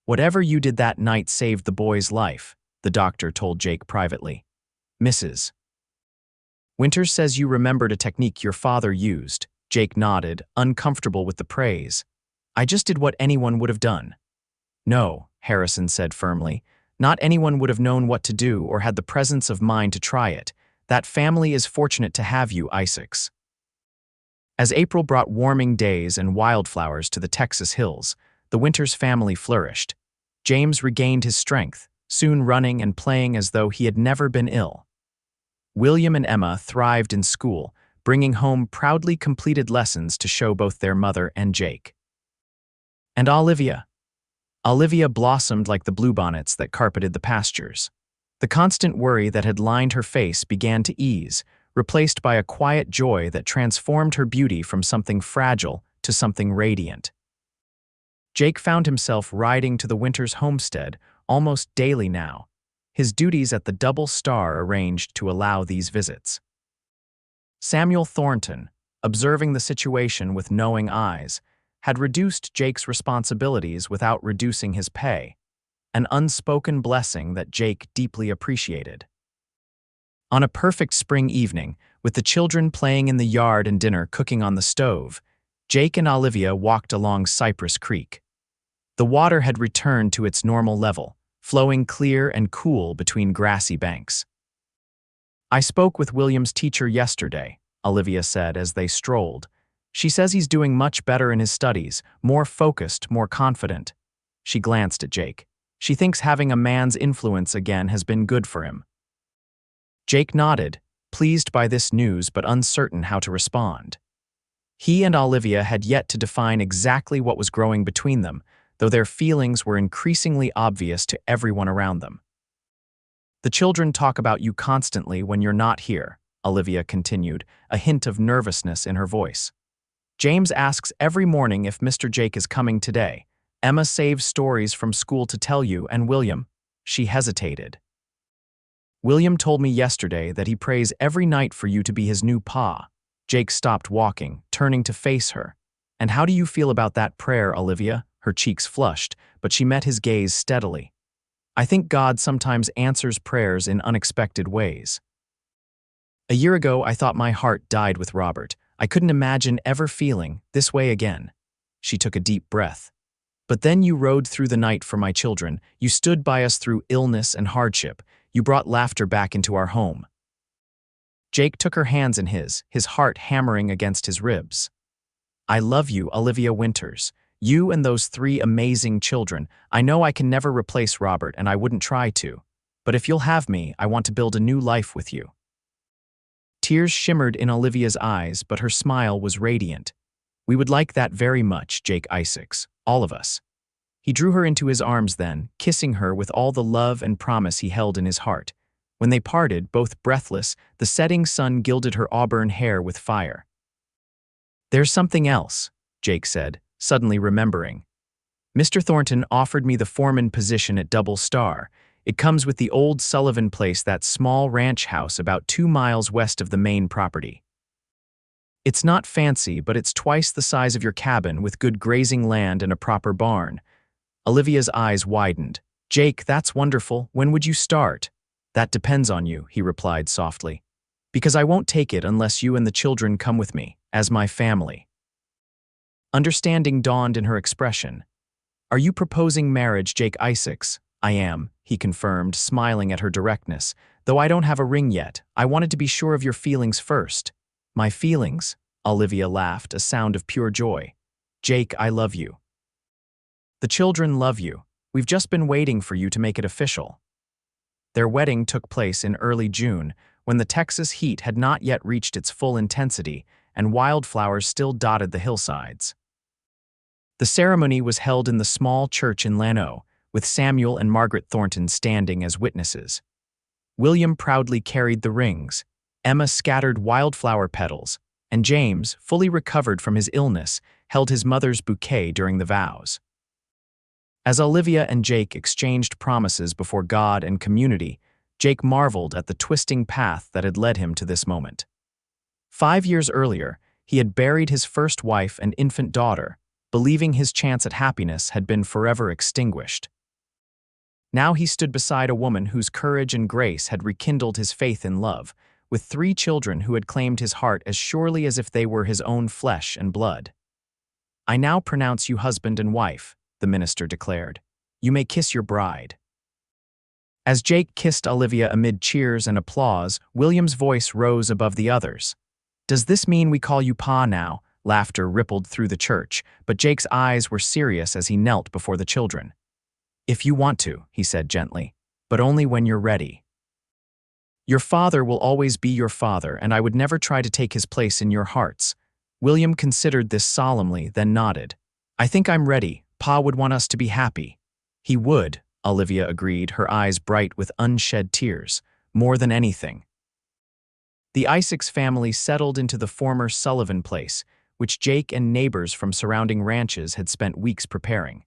"Whatever you did that night saved the boy's life," the doctor told Jake privately. "Mrs. Winters says you remembered a technique your father used." Jake nodded, uncomfortable with the praise. "I just did what anyone would have done." "No," Harrison said firmly. "Not anyone would have known what to do or had the presence of mind to try it. That family is fortunate to have you, Isaacs." As April brought warming days and wildflowers to the Texas hills, the Winters family flourished. James regained his strength, soon running and playing as though he had never been ill. William and Emma thrived in school, bringing home proudly completed lessons to show both their mother and Jake. And Olivia blossomed like the bluebonnets that carpeted the pastures. The constant worry that had lined her face began to ease, replaced by a quiet joy that transformed her beauty from something fragile to something radiant. Jake found himself riding to the Winters homestead almost daily now, his duties at the Double Star arranged to allow these visits. Samuel Thornton, observing the situation with knowing eyes, had reduced Jake's responsibilities without reducing his pay, an unspoken blessing that Jake deeply appreciated. On a perfect spring evening, with the children playing in the yard and dinner cooking on the stove, Jake and Olivia walked along Cypress Creek. The water had returned to its normal level, flowing clear and cool between grassy banks. "I spoke with William's teacher yesterday," Olivia said as they strolled. She says he's doing much better in his studies, more focused, more confident. She glanced at Jake. She thinks having a man's influence again has been good for him. Jake nodded, pleased by this news but uncertain how to respond. He and Olivia had yet to define exactly what was growing between them, though their feelings were increasingly obvious to everyone around them. "The children talk about you constantly when you're not here," Olivia continued, a hint of nervousness in her voice. "James asks every morning if Mr. Jake is coming today. Emma saves stories from school to tell you, and William—" She hesitated. "William told me yesterday that he prays every night for you to be his new pa." Jake stopped walking, turning to face her. "And how do you feel about that prayer, Olivia?" Her cheeks flushed, but she met his gaze steadily. "I think God sometimes answers prayers in unexpected ways. A year ago, I thought my heart died with Robert. I couldn't imagine ever feeling this way again." She took a deep breath. "But then you rode through the night for my children. You stood by us through illness and hardship. You brought laughter back into our home." Jake took her hands in his heart hammering against his ribs. "I love you, Olivia Winters. You and those 3 amazing children. I know I can never replace Robert, and I wouldn't try to. But if you'll have me, I want to build a new life with you." Tears shimmered in Olivia's eyes, but her smile was radiant. "We would like that very much, Jake Isaacs, all of us." He drew her into his arms then, kissing her with all the love and promise he held in his heart. When they parted, both breathless, the setting sun gilded her auburn hair with fire. "There's something else," Jake said, suddenly remembering. "Mr. Thornton offered me the foreman position at Double Star. It comes with the old Sullivan place, that small ranch house about 2 miles west of the main property. It's not fancy, but it's twice the size of your cabin with good grazing land and a proper barn." Olivia's eyes widened. "Jake, that's wonderful. When would you start?" "That depends on you," he replied softly. "Because I won't take it unless you and the children come with me, as my family." Understanding dawned in her expression. "Are you proposing marriage, Jake Isaacs?" "I am," he confirmed, smiling at her directness. "Though I don't have a ring yet, I wanted to be sure of your feelings first." "My feelings?" Olivia laughed, a sound of pure joy. "Jake, I love you. The children love you. We've just been waiting for you to make it official." Their wedding took place in early June, when the Texas heat had not yet reached its full intensity and wildflowers still dotted the hillsides. The ceremony was held in the small church in Llano, with Samuel and Margaret Thornton standing as witnesses. William proudly carried the rings, Emma scattered wildflower petals, and James, fully recovered from his illness, held his mother's bouquet during the vows. As Olivia and Jake exchanged promises before God and community, Jake marveled at the twisting path that had led him to this moment. 5 years earlier, he had buried his first wife and infant daughter, believing his chance at happiness had been forever extinguished. Now he stood beside a woman whose courage and grace had rekindled his faith in love, with 3 children who had claimed his heart as surely as if they were his own flesh and blood. "I now pronounce you husband and wife," the minister declared. "You may kiss your bride." As Jake kissed Olivia amid cheers and applause, William's voice rose above the others. "Does this mean we call you Pa now?" Laughter rippled through the church, but Jake's eyes were serious as he knelt before the children. "If you want to," he said gently, "but only when you're ready. Your father will always be your father, and I would never try to take his place in your hearts." William considered this solemnly, then nodded. "I think I'm ready. Pa would want us to be happy." "He would," Olivia agreed, her eyes bright with unshed tears, "more than anything." The Isaacs family settled into the former Sullivan place, which Jake and neighbors from surrounding ranches had spent weeks preparing.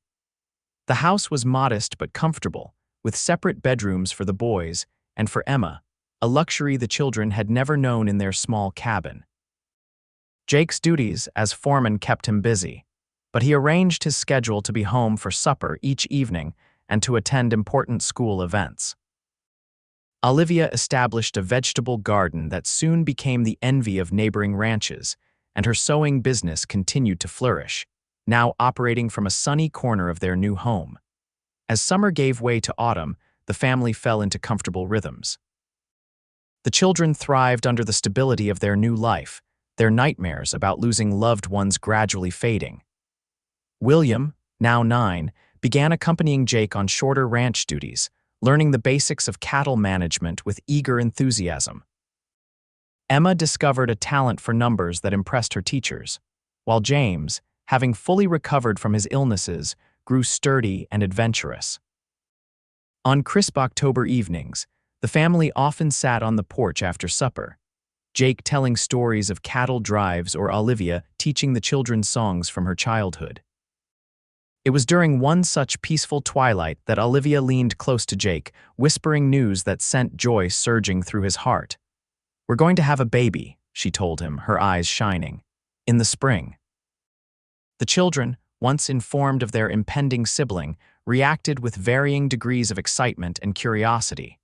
The house was modest but comfortable, with separate bedrooms for the boys and for Emma, a luxury the children had never known in their small cabin. Jake's duties as foreman kept him busy, but he arranged his schedule to be home for supper each evening and to attend important school events. Olivia established a vegetable garden that soon became the envy of neighboring ranches, and her sewing business continued to flourish, now operating from a sunny corner of their new home. As summer gave way to autumn, the family fell into comfortable rhythms. The children thrived under the stability of their new life, their nightmares about losing loved ones gradually fading. William, now 9, began accompanying Jake on shorter ranch duties, learning the basics of cattle management with eager enthusiasm. Emma discovered a talent for numbers that impressed her teachers, while James, having fully recovered from his illnesses, grew sturdy and adventurous. On crisp October evenings, the family often sat on the porch after supper, Jake telling stories of cattle drives or Olivia teaching the children songs from her childhood. It was during one such peaceful twilight that Olivia leaned close to Jake, whispering news that sent joy surging through his heart. "We're going to have a baby," she told him, her eyes shining. "In the spring." The children, once informed of their impending sibling, reacted with varying degrees of excitement and curiosity.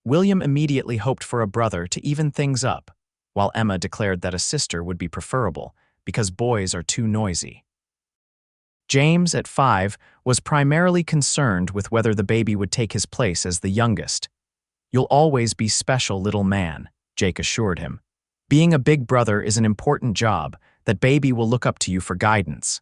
William immediately hoped for a brother to even things up, while Emma declared that a sister would be preferable because boys are too noisy. James, at 5, was primarily concerned with whether the baby would take his place as the youngest. "You'll always be special, little man," Jake assured him. "Being a big brother is an important job. That baby will look up to you for guidance."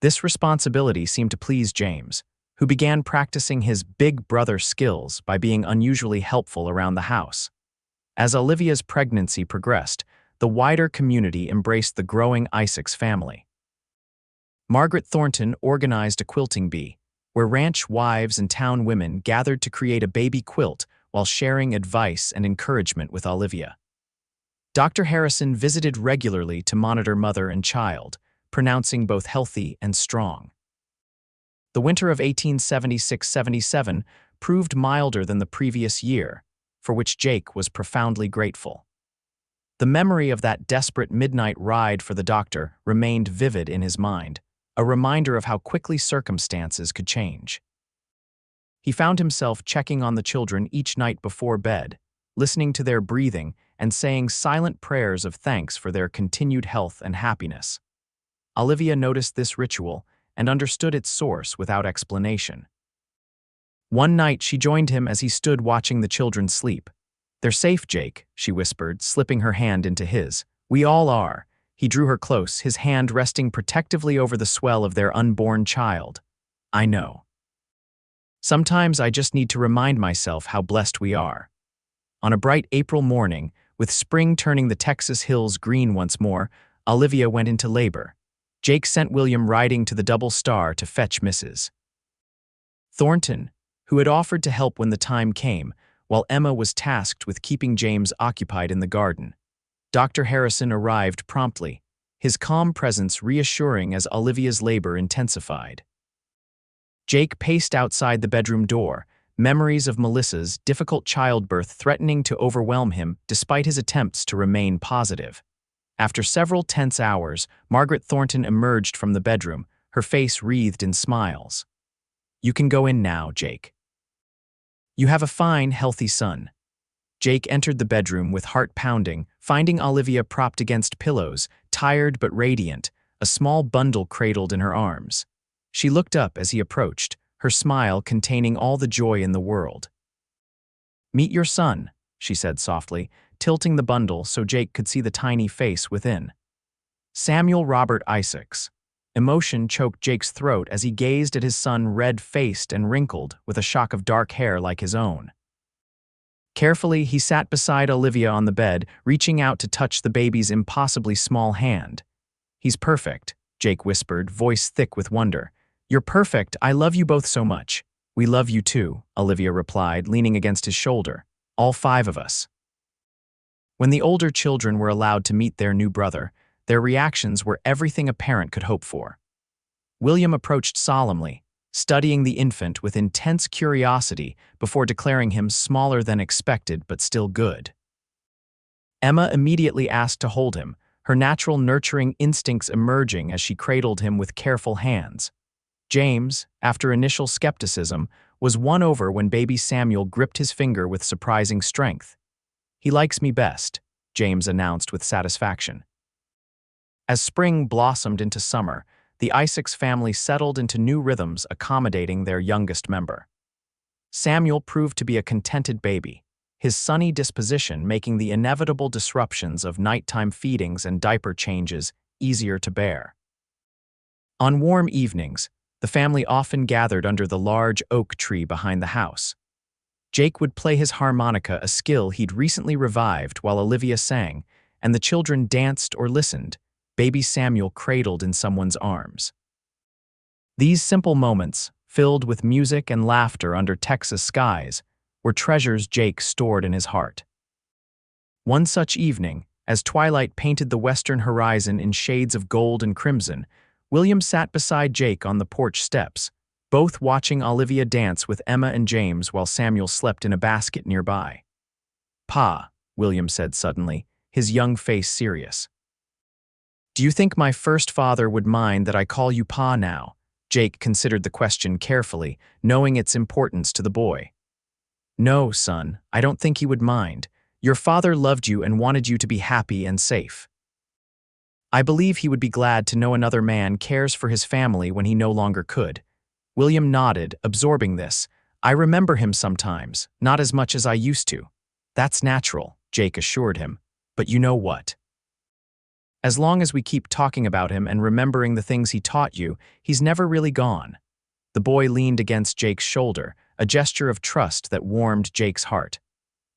This responsibility seemed to please James, who began practicing his big brother skills by being unusually helpful around the house. As Olivia's pregnancy progressed, the wider community embraced the growing Isaacs family. Margaret Thornton organized a quilting bee, where ranch wives and town women gathered to create a baby quilt while sharing advice and encouragement with Olivia. Dr. Harrison visited regularly to monitor mother and child, pronouncing both healthy and strong. The winter of 1876-77 proved milder than the previous year, for which Jake was profoundly grateful. The memory of that desperate midnight ride for the doctor remained vivid in his mind, a reminder of how quickly circumstances could change. He found himself checking on the children each night before bed, listening to their breathing and saying silent prayers of thanks for their continued health and happiness. Olivia noticed this ritual and understood its source without explanation. One night she joined him as he stood watching the children sleep. "They're safe, Jake," she whispered, slipping her hand into his. "We all are." He drew her close, his hand resting protectively over the swell of their unborn child. "I know. Sometimes I just need to remind myself how blessed we are." On a bright April morning, with spring turning the Texas hills green once more, Olivia went into labor. Jake sent William riding to the Double Star to fetch Mrs. Thornton, who had offered to help when the time came, while Emma was tasked with keeping James occupied in the garden. Dr. Harrison arrived promptly, his calm presence reassuring as Olivia's labor intensified. Jake paced outside the bedroom door, memories of Melissa's difficult childbirth threatening to overwhelm him despite his attempts to remain positive. After several tense hours, Margaret Thornton emerged from the bedroom, her face wreathed in smiles. "You can go in now, Jake. You have a fine, healthy son." Jake entered the bedroom with heart pounding, finding Olivia propped against pillows, tired but radiant, a small bundle cradled in her arms. She looked up as he approached, her smile containing all the joy in the world. "Meet your son," she said softly, tilting the bundle so Jake could see the tiny face within. Samuel Robert Isaacs. Emotion choked Jake's throat as he gazed at his son, red-faced and wrinkled, with a shock of dark hair like his own. Carefully, he sat beside Olivia on the bed, reaching out to touch the baby's impossibly small hand. "He's perfect," Jake whispered, voice thick with wonder. "You're perfect. I love you both so much." "We love you too," Olivia replied, leaning against his shoulder. "All 5 of us." When the older children were allowed to meet their new brother, their reactions were everything a parent could hope for. William approached solemnly, studying the infant with intense curiosity before declaring him smaller than expected but still good. Emma immediately asked to hold him, her natural nurturing instincts emerging as she cradled him with careful hands. James, after initial skepticism, was won over when baby Samuel gripped his finger with surprising strength. "He likes me best," James announced with satisfaction. As spring blossomed into summer, the Isaacs family settled into new rhythms accommodating their youngest member. Samuel proved to be a contented baby, his sunny disposition making the inevitable disruptions of nighttime feedings and diaper changes easier to bear. On warm evenings, the family often gathered under the large oak tree behind the house. Jake would play his harmonica, a skill he'd recently revived, while Olivia sang, and the children danced or listened, baby Samuel cradled in someone's arms. These simple moments, filled with music and laughter under Texas skies, were treasures Jake stored in his heart. One such evening, as twilight painted the western horizon in shades of gold and crimson, William sat beside Jake on the porch steps, both watching Olivia dance with Emma and James while Samuel slept in a basket nearby. "Pa," William said suddenly, his young face serious. "Do you think my first father would mind that I call you Pa now?" Jake considered the question carefully, knowing its importance to the boy. "No, son, I don't think he would mind. Your father loved you and wanted you to be happy and safe. I believe he would be glad to know another man cares for his family when he no longer could." William nodded, absorbing this. "I remember him sometimes, not as much as I used to." "That's natural," Jake assured him. "But you know what? As long as we keep talking about him and remembering the things he taught you, he's never really gone." The boy leaned against Jake's shoulder, a gesture of trust that warmed Jake's heart.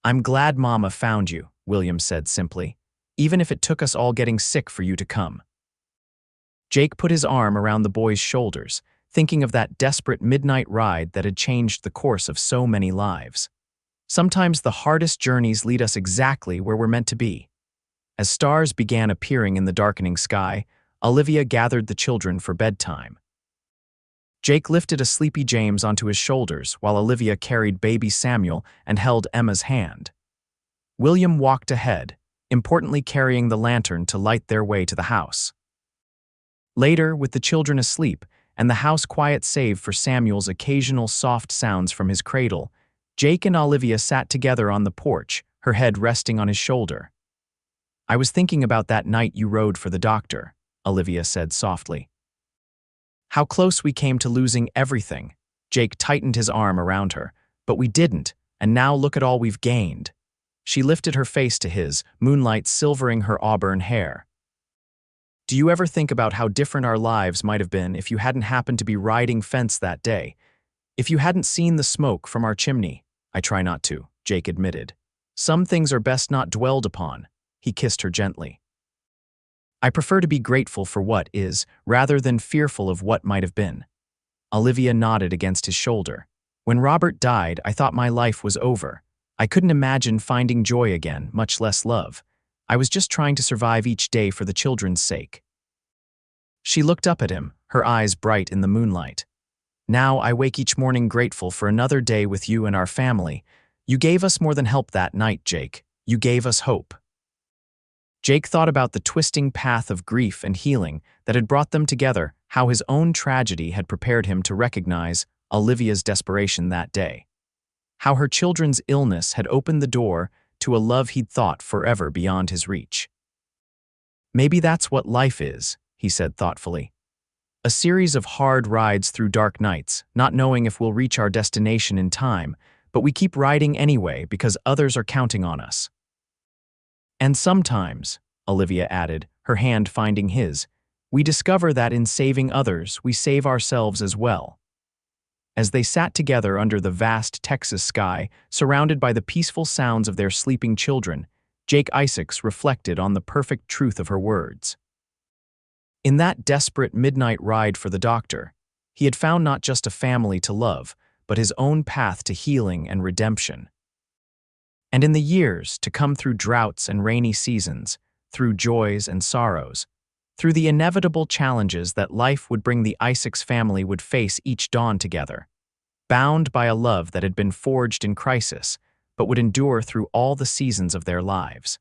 "I'm glad Mama found you," William said simply, "even if it took us all getting sick for you to come." Jake put his arm around the boy's shoulders, thinking of that desperate midnight ride that had changed the course of so many lives. Sometimes the hardest journeys lead us exactly where we're meant to be. As stars began appearing in the darkening sky, Olivia gathered the children for bedtime. Jake lifted a sleepy James onto his shoulders while Olivia carried baby Samuel and held Emma's hand. William walked ahead, importantly carrying the lantern to light their way to the house. Later, with the children asleep and the house quiet save for Samuel's occasional soft sounds from his cradle, Jake and Olivia sat together on the porch, her head resting on his shoulder. "I was thinking about that night you rode for the doctor," Olivia said softly. "How close we came to losing everything." Jake tightened his arm around her. "But we didn't, and now look at all we've gained." She lifted her face to his, moonlight silvering her auburn hair. "Do you ever think about how different our lives might have been if you hadn't happened to be riding fence that day? If you hadn't seen the smoke from our chimney?" "I try not to," Jake admitted. "Some things are best not dwelled upon." He kissed her gently. "I prefer to be grateful for what is, rather than fearful of what might have been." Olivia nodded against his shoulder. "When Robert died, I thought my life was over. I couldn't imagine finding joy again, much less love. I was just trying to survive each day for the children's sake." She looked up at him, her eyes bright in the moonlight. "Now I wake each morning grateful for another day with you and our family. You gave us more than help that night, Jake. You gave us hope." Jake thought about the twisting path of grief and healing that had brought them together, how his own tragedy had prepared him to recognize Olivia's desperation that day. How her children's illness had opened the door to a love he'd thought forever beyond his reach. "Maybe that's what life is," he said thoughtfully. "A series of hard rides through dark nights, not knowing if we'll reach our destination in time, but we keep riding anyway because others are counting on us." "And sometimes," Olivia added, her hand finding his, "we discover that in saving others, we save ourselves as well." As they sat together under the vast Texas sky, surrounded by the peaceful sounds of their sleeping children, Jake Isaacs reflected on the perfect truth of her words. In that desperate midnight ride for the doctor, he had found not just a family to love, but his own path to healing and redemption. And in the years to come, through droughts and rainy seasons, through joys and sorrows, through the inevitable challenges that life would bring, the Isaacs family would face each dawn together, bound by a love that had been forged in crisis, but would endure through all the seasons of their lives.